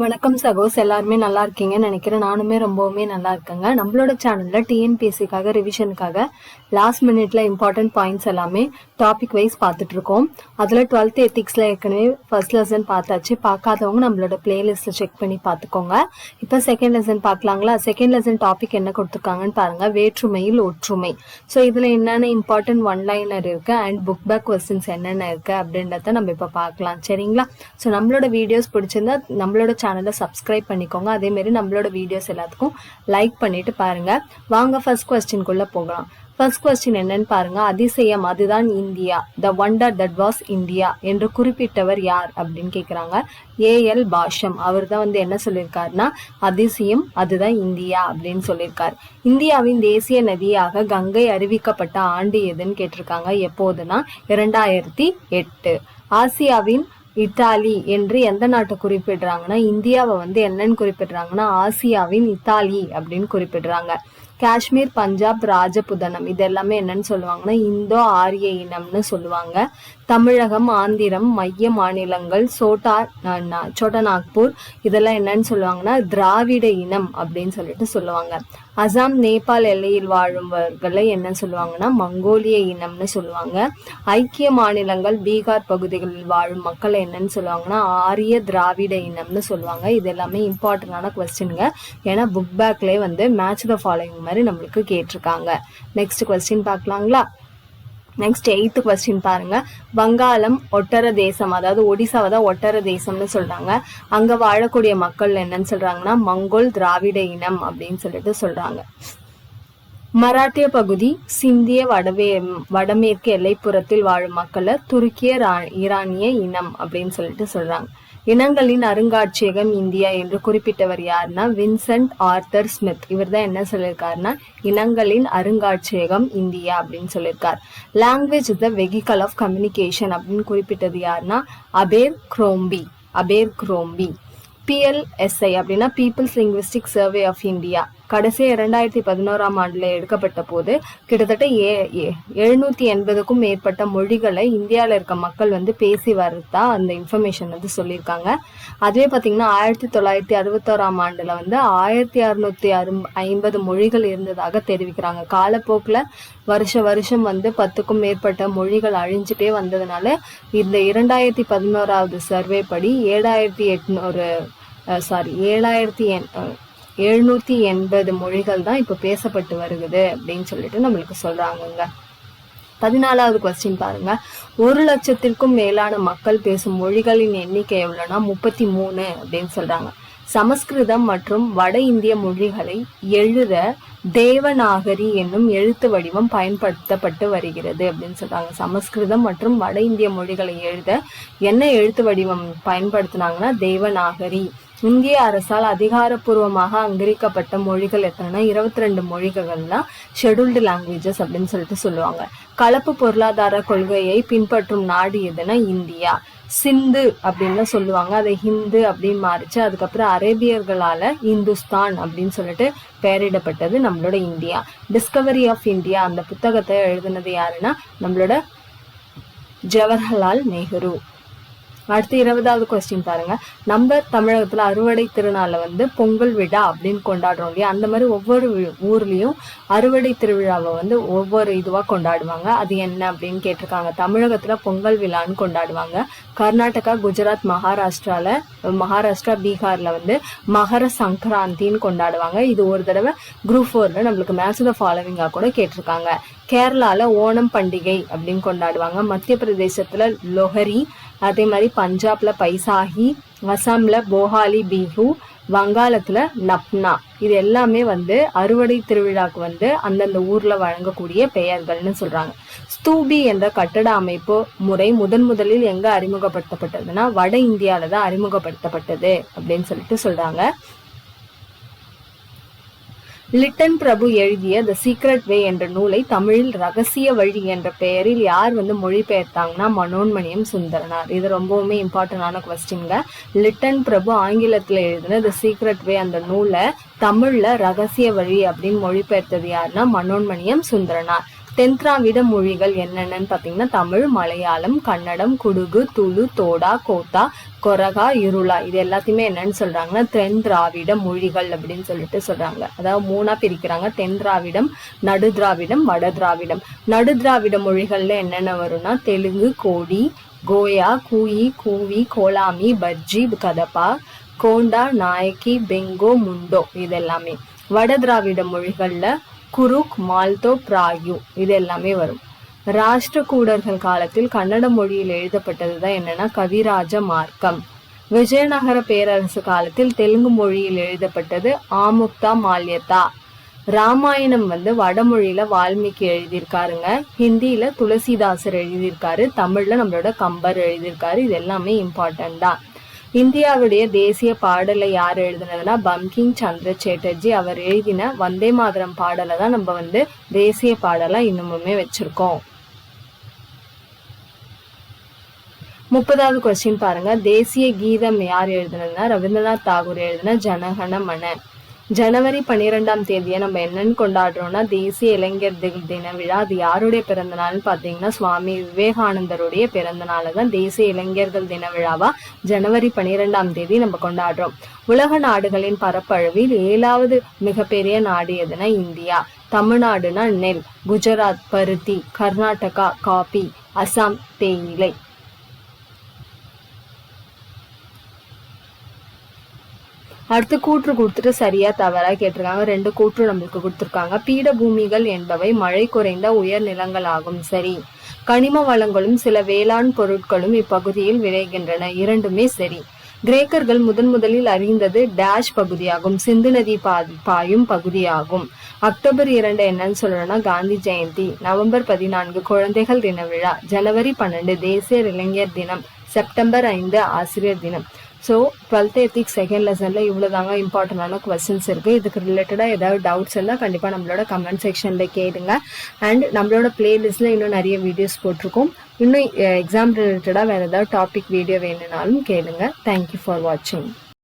வணக்கம் சகோஸ், எல்லாருமே நல்லா இருக்கீங்கன்னு நினைக்கிறேன். நானுமே ரொம்பவுமே நல்லா இருக்கேங்க. நம்மளோட சேனல்ல டிஎன்பிஎஸ்சிக்காக ரிவிஷனுக்காக லாஸ்ட் மினிட்ல இம்பார்ட்டன்ட் பாயிண்ட்ஸ் எல்லாமே டாபிக் வைஸ் பார்த்துட்டு இருக்கோம். அதுல 12th எத்திக்ஸ்ல ஏற்கனவே ஃபர்ஸ்ட் லெசன் பார்த்தாச்சு. பார்க்காதவங்க நம்மளோட பிளேலிஸ்ட்ல செக் பண்ணி பார்த்துக்கோங்க. இப்போ செகண்ட் லெசன் பார்க்கலாங்களா? செகண்ட் லெசன் டாபிக் என்ன கொடுத்துருக்காங்கன்னு பாருங்க. வேற்றுமையில் ஒற்றுமை. ஸோ இதுல என்னென்ன இம்பார்ட்டன்ட் ஒன் லைனர் இருக்கு அண்ட் புக் பேக் கொஸ்டின்ஸ் என்னென்ன இருக்கு அப்படின்றத நம்ம இப்போ பார்க்கலாம். சரிங்களா? ஸோ நம்மளோட வீடியோஸ் பிடிச்சிருந்தா நம்மளோட சேனலை சப்ஸ்கிரைப் பண்ணிக்கோங்க. அதே மாதிரி நம்மளோட வீடியோஸ் எல்லாத்துக்கும் லைக் பண்ணிட்டு பாருங்க. வாங்க ஃபர்ஸ்ட் கொஸ்டின்குள்ள போகலாம். ஃபர்ஸ்ட் கொஸ்டின் என்னன்னு பாருங்க. அதிசயம், அதுதான் India. The wonder that was India என்று குறிப்பிட்டவர் யார் அப்படின்னு கேக்குறாங்க. ஏஎல் பாஷம். அவர் தான் என்ன சொல்லியிருக்காருன்னா, அதிசயம் அதுதான் இந்தியா அப்படின்னு சொல்லியிருக்காரு. இந்தியாவின் தேசிய நதியாக கங்கை அறிவிக்கப்பட்ட ஆண்டு எதுன்னு கேட்டிருக்காங்க. எப்போதுன்னா 2008. ஆசியாவின் இத்தாலி என்று எந்த நாட்டை குறிப்பிடுறாங்கன்னா, இந்தியாவை என்னன்னு குறிப்பிடுறாங்கன்னா ஆசியாவின் இத்தாலி அப்படின்னு குறிப்பிடுறாங்க. காஷ்மீர், பஞ்சாப், ராஜபுதனம் இது எல்லாமே என்னன்னு சொல்லுவாங்கன்னா இந்தோ ஆரிய இனம்னு சொல்லுவாங்க. தமிழகம், ஆந்திரம், மைய மாநிலங்கள், சோட்டா நாக்பூர் இதெல்லாம் என்னன்னு சொல்லுவாங்கன்னா திராவிட இனம் அப்படின்னு சொல்லிட்டு சொல்லுவாங்க. அசாம், நேபாள் எல்லையில் வாழும்பவர்களை என்ன சொல்லுவாங்கன்னா மங்கோலிய இனம்னு சொல்லுவாங்க. ஐக்கிய மாநிலங்கள், பீகார் பகுதிகளில் வாழும் மக்களை என்னன்னு சொல்லுவாங்கன்னா ஆரிய திராவிட இனம்னு சொல்லுவாங்க. இது எல்லாமே இம்பார்ட்டன்டான கொஸ்டின்ங்க. ஏன்னா புக் பேக்லேயே மேட்ச் த ஃபாலோயிங் மாதிரி நம்மளுக்கு கேட்டிருக்காங்க. நெக்ஸ்ட் கொஸ்டின் பார்க்கலாங்களா? நெக்ஸ்ட் 8th கொஸ்டின் பாருங்க. வங்காளம் ஒட்டர தேசம், அதாவது ஒடிசாவை தான் ஒட்டர தேசம்னு சொல்றாங்க. அங்க வாழக்கூடிய மக்கள் என்னன்னு சொல்றாங்கன்னா மங்கோல் திராவிட இனம் அப்படின்னு சொல்லிட்டு சொல்றாங்க. மராட்டிய பகுதி, சிந்திய வடமேற்கு எல்லைப்புறத்தில் வாழும் மக்களை துருக்கிய ஈரானிய இனம் அப்படின்னு சொல்லிட்டு சொல்றாங்க. இனங்களின் அருங்காட்சியகம் இந்தியா என்று குறிப்பிட்டவர் யாருன்னா வின்சென்ட் ஆர்தர் ஸ்மித். இவர் தான் என்ன சொல்லியிருக்காருன்னா இனங்களின் அருங்காட்சியகம் இந்தியா அப்படின்னு சொல்லியிருக்கார். Language is the vehicle of communication அப்படின்னு குறிப்பிட்டது யாருன்னா அபேர் குரோம்பி. PLSI அப்படின்னா peoples linguistic survey of India கடைசி 2011 ஆண்டுல எடுக்கப்பட்ட போது கிட்டத்தட்ட 780க்கும் மேற்பட்ட மொழிகளை இந்தியாவில் இருக்க மக்கள் பேசி வரதா அந்த இன்ஃபர்மேஷன் சொல்லியிருக்காங்க. அதுவே பார்த்தீங்கன்னா 1961 ஆண்டுல 1650 மொழிகள் இருந்ததாக தெரிவிக்கிறாங்க. காலப்போக்கில் வருஷம் 10க்கும் மேற்பட்ட மொழிகள் அழிஞ்சிட்டே வந்ததுனால இந்த 2011 சர்வே படி 780 மொழிகள் தான் இப்ப பேசப்பட்டு வருகுது அப்படின்னு சொல்லிட்டு நம்மளுக்கு சொல்றாங்க. 14வது கொஸ்டின் பாருங்க. 1,00,000க்கும் மேலான மக்கள் பேசும் மொழிகளின் எண்ணிக்கை எவ்வளவுனா 33 அப்படின்னு சொல்றாங்க. சமஸ்கிருதம் மற்றும் வட இந்திய மொழிகளை எழுத தேவநாகரி என்னும் எழுத்து வடிவம் பயன்படுத்தப்பட்டு வருகிறது அப்படின்னு சொல்றாங்க. சமஸ்கிருதம் மற்றும் வட இந்திய மொழிகளை எழுத என்ன எழுத்து வடிவம் பயன்படுத்தினாங்கன்னா தேவநாகரி. இந்திய அரசால் அதிகாரப்பூர்வமாக அங்கீகரிக்கப்பட்ட மொழிகள் எத்தனைனா 22 மொழிகள்லாம் ஷெட்யூல்டு லாங்குவேஜஸ் அப்படின்னு சொல்லிட்டு சொல்லுவாங்க. கலப்பு பொருளாதார கொள்கையை பின்பற்றும் நாடு எதுனா இந்தியா. சிந்து அப்படின்னு சொல்லுவாங்க, அதை ஹிந்து அப்படின்னு மாறிச்சு. அதுக்கப்புறம் அரேபியர்களால இந்துஸ்தான் அப்படின்னு சொல்லிட்டு பெயரிடப்பட்டது நம்மளோட இந்தியா. டிஸ்கவரி ஆஃப் இந்தியா அந்த புத்தகத்தை எழுதினது யாருன்னா நம்மளோட ஜவஹர்லால் நேரு. அடுத்து 20வது கொஸ்டின் பாருங்க. நம்ம தமிழகத்துல அறுவடை திருநாளை பொங்கல் விழா அப்படின்னு கொண்டாடுறோம் இல்லையா? அந்த மாதிரி ஒவ்வொரு ஊர்லயும் அறுவடை திருவிழாவை ஒவ்வொரு இதுவா கொண்டாடுவாங்க. அது என்ன அப்படின்னு கேட்டிருக்காங்க. தமிழகத்துல பொங்கல் விழான்னு கொண்டாடுவாங்க. கர்நாடகா, குஜராத், மகாராஷ்டிரா, பீகார்ல மகர சங்கராந்தின்னு கொண்டாடுவாங்க. இது ஒரு தடவை குரூப் 4ல நம்மளுக்கு மேட்ச் த ஃபாலோவிங்கா கூட கேட்டிருக்காங்க. கேரளால ஓணம் பண்டிகை அப்படின்னு கொண்டாடுவாங்க. மத்திய பிரதேசத்துல லொஹரி, அதே மாதிரி பஞ்சாப்ல பைசாகி, அசாம்ல போகாலி பிஹு, வங்காளத்துல நப்னா. இது எல்லாமே அறுவடை திருவிழாக்கு அந்தந்த ஊர்ல வழங்கக்கூடிய பெயர்கள்னு சொல்றாங்க. ஸ்தூபி என்ற கட்டட அமைப்பு முறை முதலில் எங்க அறிமுகப்படுத்தப்பட்டதுன்னா வட இந்தியால தான் அறிமுகப்படுத்தப்பட்டது அப்படின்னு சொல்லிட்டு சொல்றாங்க. லிட்டன் பிரபு எழுதிய த சீக்ரெட் வே என்ற நூலை தமிழில் ரகசிய வழி என்ற பெயரில் யார் மொழிபெயர்த்தாங்கன்னா மனோன்மணியம் சுந்தரனார். இது ரொம்பவுமே இம்பார்ட்டன்டான கொஸ்டின்ங்க. லிட்டன் பிரபு ஆங்கிலத்துல எழுதின த சீக்ரெட் வே அந்த நூலை தமிழ்ல ரகசிய வழி அப்படின்னு மொழிபெயர்த்தது யாருன்னா மனோன்மணியம் சுந்தரனார். தென்திராவிட மொழிகள் என்னென்னு பாத்தீங்கன்னா தமிழ், மலையாளம், கன்னடம், குடுகு, துளு, தோடா, கோத்தா, கொரகா, இருளா இது எல்லாத்தையுமே என்னன்னு சொல்றாங்கன்னா தென் திராவிட மொழிகள் அப்படின்னு சொல்லிட்டு சொல்றாங்க. அதாவது 3ஆ பிரிக்கிறாங்க. தென் திராவிடம், நடு திராவிடம், வட திராவிடம். நடு திராவிட மொழிகள்ல என்னென்ன வரும்னா தெலுங்கு, கோடி, கோயா, கூயி, கூவி, கோலாமி, பஜ்ஜி, கதப்பா, கோண்டா, நாயக்கி, பெங்கோ, முண்டோ இது எல்லாமே. வட திராவிட மொழிகள்ல குருக், மால்தோ, பிராயு இது எல்லாமே வரும். ராஷ்டிரகூடர்கள் காலத்தில் கன்னட மொழியில் எழுதப்பட்டதுதான் என்னன்னா கவிராஜ மார்க்கம். விஜயநகர பேரரசு காலத்தில் தெலுங்கு மொழியில் எழுதப்பட்டது ஆமுக்தா மால்யதா. ராமாயணம் வடமொழியில வால்மீகி எழுதியிருக்காருங்க. ஹிந்தியில துளசிதாசர் எழுதியிருக்காரு. தமிழ்ல நம்மளோட கம்பர் எழுதியிருக்காரு. இது எல்லாமே இம்பார்ட்டன்ட் தான். இந்தியாவுடைய தேசிய பாடலை யார் எழுதினதுன்னா பங்கிங் சந்திர சேட்டர்ஜி. அவர் எழுதின வந்தே மாதரம் பாடலை தான் நம்ம தேசிய பாடலா இன்னுமுமே வச்சிருக்கோம். 30வது கொஸ்டின் பாருங்க. தேசிய கீதம் யார் எழுதினதுன்னா ரவீந்திரநாத் தாகூர் எழுதின ஜனகண மன. ஜனவரி 12ஆம் தேதியை நம்ம என்னன்னு கொண்டாடுறோம்னா தேசிய இளைஞர் தின விழா. அது யாருடைய பிறந்த நாள்னு பாத்தீங்கன்னா சுவாமி விவேகானந்தருடைய பிறந்த நாளை தான் தேசிய இளைஞர்கள் தின விழாவா ஜனவரி 12ஆம் தேதி நம்ம கொண்டாடுறோம். உலக நாடுகளின் பரப்பளவில் 7வது மிகப்பெரிய நாடு எதுனா இந்தியா. தமிழ்நாடுனா நெல், குஜராத் பருத்தி, கர்நாடகா காபி, அசாம் தேயிலை. அடுத்து கூற்று கொடுத்துட்டு சரியா தவறா கேட்டிருக்காங்க. 2 கூற்று நம்மளுக்கு கொடுத்திருக்காங்க. பீடபூமிகள் என்பவை மழை குறைந்த உயர் நிலங்கள் ஆகும். சரி. கனிம வளங்களும் சில வேளாண் பொருட்களும் இப்பகுதியில் விளைகின்றன. இரண்டுமே சரி. கிரேக்கர்கள் முதலில் அறிந்தது டேஷ் பகுதியாகும். சிந்து நதி பாயும் பகுதியாகும். அக்டோபர் 2 என்னன்னு சொல்றோம்னா காந்தி ஜெயந்தி. நவம்பர் 14 குழந்தைகள் தின விழா. ஜனவரி 12 தேசிய இளைஞர் தினம். செப்டம்பர் 5 ஆசிரியர் தினம். ஸோ 12th எத்திக்ஸ் செகண்ட் லெசன்ல இவ்வளவுதாங்க இம்பார்ட்டன்டான கொஸ்டின்ஸ் இருக்கு. இதுக்கு ரிலேட்டடா ஏதாவது டவுட்ஸ் இருந்தால் கண்டிப்பா நம்மளோட கமெண்ட் செக்ஷன்ல கேளுங்க. அண்ட் நம்மளோட பிளேலிஸ்ட்ல இன்னும் நிறைய வீடியோஸ் போட்டிருக்கோம். இன்னும் எக்ஸாம் ரிலேட்டடா வேற ஏதாவது டாபிக் வீடியோ வேணும்னாலும் கேளுங்க. தேங்க்யூ ஃபார் வாட்சிங்.